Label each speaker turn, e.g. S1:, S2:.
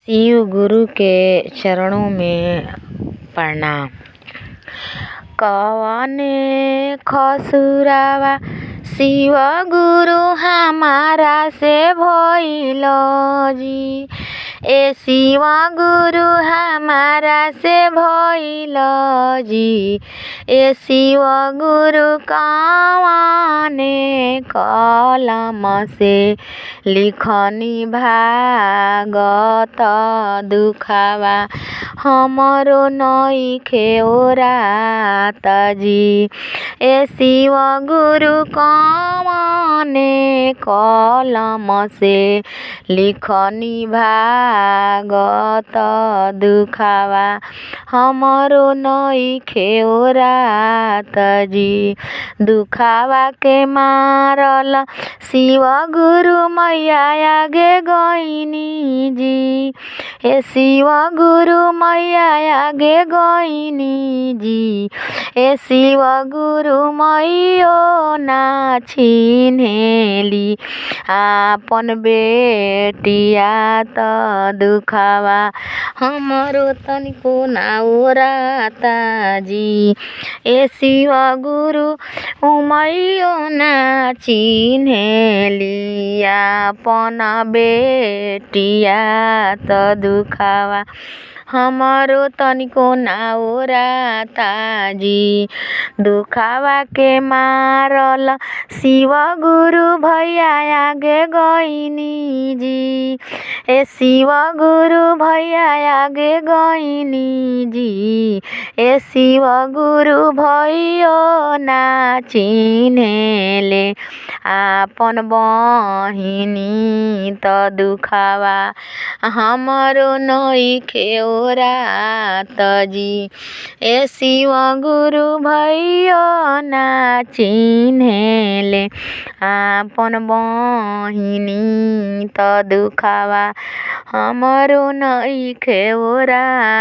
S1: शिव गुरु के चरणों में प्रणाम। कवने खसुरावा शिव गुरु हमारा से भइल जी। ए शिव गुरु हमारा से भइल जी। ए शिव गुरु कवने कलम से लिखनी भागत दुखावा हमरो नइखे ओरात जी। ए शिव गुरु कवने कलम से लिखनी भागत दुखावा हमरो नइखे ओरात जी। दुखावा के मारल शिव गुरु मैया आगे गइनी जी। ए शिव गुरु मैया आगे गइनी जी। ए शिव गुरु मैयो ना छिन्हेली आपन बेटिया त दुखावा हमरो तनिको ना ओराता जी। ए शिव गुरु मैयो ना छिन्हेली आपन बेटिया त दुखावा हमरो तनिको ना ओराता जी। दुखावा के मारल शिव गुरु भैया आगे गइनी जी। ए शिव गुरु भैया आगे गइनी जी। ए शिव गुरु भैयो ना चिन्हेले आपन बहिनी त दुखावा हमरो नइखे ओरात जी। ए शिव गुरु भैयो ना चिन्हेले आपन बहिनी त दुखावा हमरो नइखे ओरात।